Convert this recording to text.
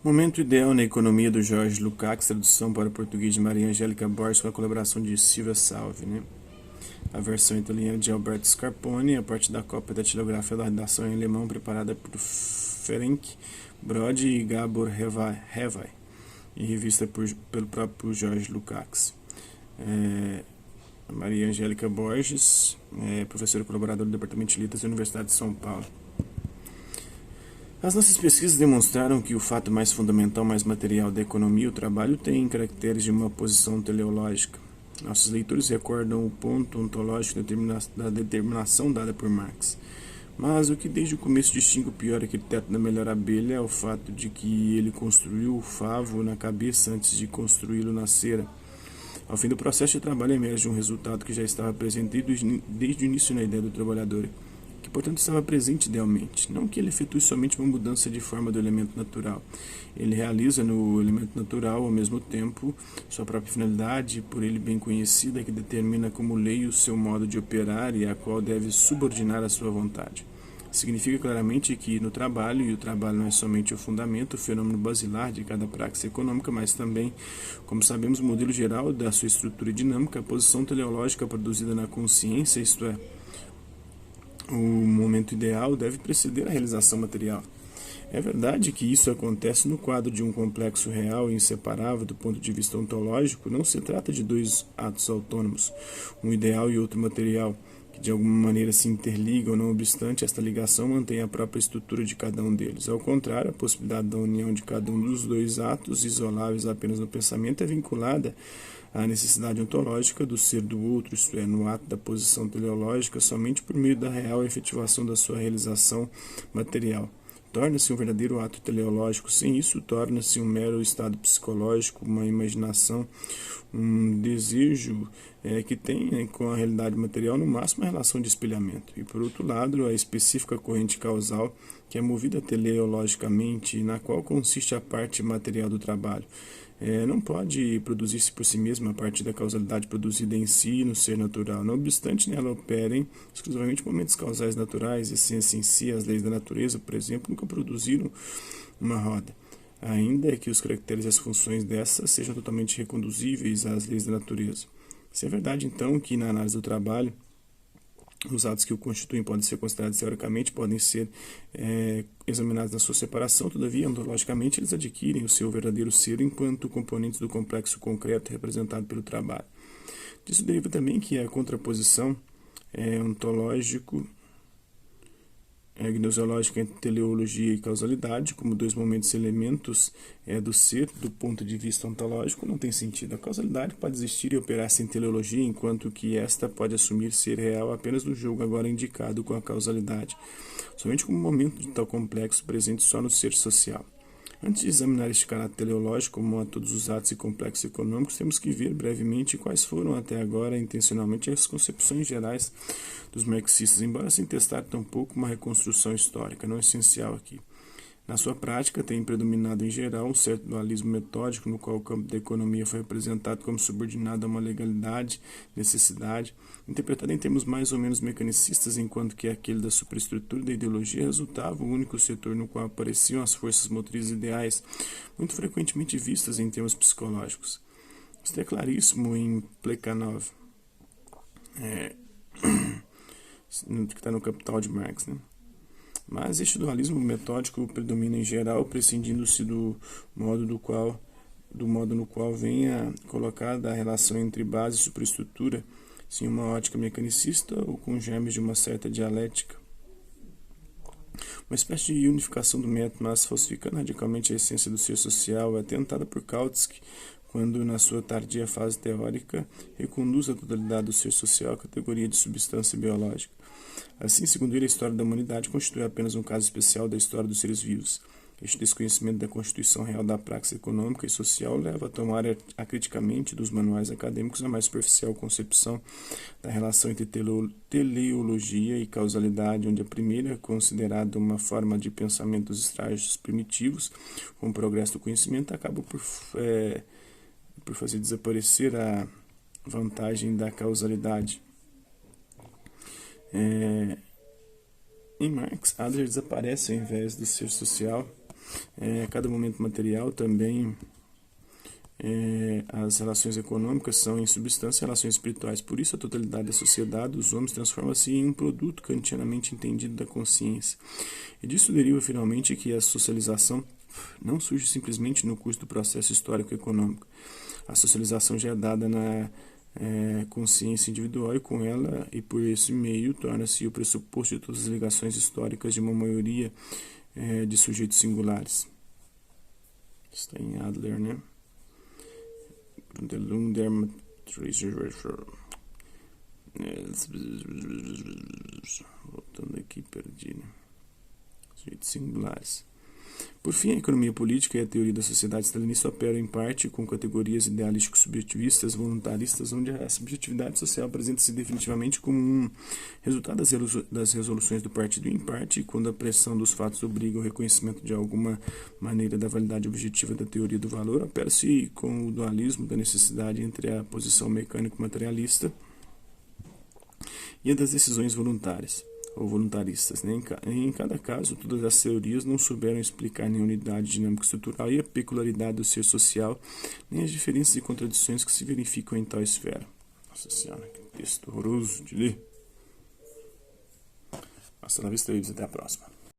Momento ideal na economia do Jorge Lukács, tradução para o português de Maria Angélica Borges com a colaboração de Silvia Salvi, né? A versão italiana de Alberto Scarponi, a parte da cópia da tilografia da redação em alemão preparada por Ferenc Brode e Gabor Hevai e revista pelo próprio Jorge Lukács. Maria Angélica Borges, professora colaboradora do Departamento de Letras da Universidade de São Paulo. As nossas pesquisas demonstraram que o fato mais fundamental, mais material da economia, o trabalho, tem caracteres de uma posição teleológica. Nossos leitores recordam o ponto ontológico da determinação dada por Marx. Mas o que desde o começo distingue o pior arquiteto da melhor abelha é o fato de que ele construiu o favo na cabeça antes de construí-lo na cera. Ao fim do processo de trabalho emerge um resultado que já estava presente desde o início na ideia do trabalhador, que portanto estava presente idealmente, não que ele efetue somente uma mudança de forma do elemento natural. Ele realiza no elemento natural, ao mesmo tempo, sua própria finalidade, por ele bem conhecida, que determina como lei o seu modo de operar e a qual deve subordinar a sua vontade. Significa claramente que no trabalho, e o trabalho não é somente o fundamento, o fenômeno basilar de cada praxis econômica, mas também, como sabemos, o modelo geral da sua estrutura dinâmica, a posição teleológica produzida na consciência, isto é, o momento ideal deve preceder a realização material. É verdade que isso acontece no quadro de um complexo real e inseparável do ponto de vista ontológico. Não se trata de dois atos autônomos, um ideal e outro material, que de alguma maneira se interligam, não obstante esta ligação mantém a própria estrutura de cada um deles. Ao contrário, a possibilidade da união de cada um dos dois atos, isoláveis apenas no pensamento, é vinculada à necessidade ontológica do ser do outro, isto é, no ato da posição teleológica, somente por meio da real efetivação da sua realização material. Torna-se um verdadeiro ato teleológico. Sem isso, torna-se um mero estado psicológico, uma imaginação, um desejo que tem com a realidade material no máximo a relação de espelhamento. E, por outro lado, a específica corrente causal, que é movida teleologicamente e na qual consiste a parte material do trabalho. Não pode produzir-se por si mesma a partir da causalidade produzida em si no ser natural. Não obstante, nela operem exclusivamente momentos causais naturais, essência em si, as leis da natureza, por exemplo, nunca produziram uma roda. Ainda que os caracteres e as funções dessa sejam totalmente reconduzíveis às leis da natureza. Se é verdade, então, que na análise do trabalho, os atos que o constituem podem ser considerados teoricamente, podem ser examinados na sua separação, todavia, ontologicamente, eles adquirem o seu verdadeiro ser enquanto componentes do complexo concreto representado pelo trabalho. Disso deriva também que a contraposição ontológico gnoseológica entre teleologia e causalidade, como dois momentos elementos do ser, do ponto de vista ontológico, não tem sentido. A causalidade pode existir e operar sem teleologia, enquanto que esta pode assumir ser real apenas no jogo agora indicado com a causalidade, somente como momento de tal complexo presente só no ser social. Antes de examinar este caráter teleológico como a todos os atos e complexos econômicos, temos que ver brevemente quais foram até agora intencionalmente as concepções gerais dos marxistas, embora sem testar tampouco uma reconstrução histórica, não essencial aqui. Na sua prática, tem predominado em geral um certo dualismo metódico, no qual o campo da economia foi representado como subordinado a uma legalidade, necessidade, interpretado em termos mais ou menos mecanicistas, enquanto que aquele da superestrutura da ideologia resultava o único setor no qual apareciam as forças motrizes ideais, muito frequentemente vistas em termos psicológicos. Isso é claríssimo em Plekhanov, que está no Capital de Marx, né? Mas este dualismo metódico predomina em geral, prescindindo-se do modo no qual venha colocada a relação entre base e superestrutura, sem uma ótica mecanicista ou com germes de uma certa dialética. Uma espécie de unificação do método, mas falsificando radicalmente a essência do ser social, é tentada por Kautsky, quando, na sua tardia fase teórica, reconduz a totalidade do ser social à categoria de substância biológica. Assim, segundo ele, a história da humanidade constitui apenas um caso especial da história dos seres vivos. Este desconhecimento da constituição real da praxis econômica e social leva a tomar acriticamente dos manuais acadêmicos a mais superficial concepção da relação entre teleologia e causalidade, onde a primeira é considerada uma forma de pensamento dos estágios primitivos, com o progresso do conhecimento, acaba por fazer desaparecer a vantagem da causalidade. Em Marx, Adler desaparece ao invés do ser social Cada momento material também, as relações econômicas são, em substância, relações espirituais. Por isso, a totalidade da sociedade dos homens transforma-se em um produto kantianamente entendido da consciência. E disso deriva, finalmente, que a socialização não surge simplesmente no curso do processo histórico-econômico. A socialização já é dada na consciência individual, e com ela e por esse meio torna-se o pressuposto de todas as ligações históricas de uma maioria de sujeitos singulares. Está em Adler, né? Voltando aqui, perdi, né? Sujeitos singulares. Por fim, a economia política e a teoria da sociedade stalinista operam em parte com categorias idealístico-subjetivistas, voluntaristas, onde a subjetividade social apresenta-se definitivamente como um resultado das resoluções do partido, em parte quando a pressão dos fatos obriga o reconhecimento de alguma maneira da validade objetiva da teoria do valor. Opera-se com o dualismo da necessidade entre a posição mecânico-materialista e a das decisões voluntárias ou voluntaristas. Em cada caso, todas as teorias não souberam explicar nem a unidade dinâmica estrutural e a peculiaridade do ser social, nem as diferenças e contradições que se verificam em tal esfera. Nossa Senhora, que texto horroroso de ler. Hasta la vista, até a próxima.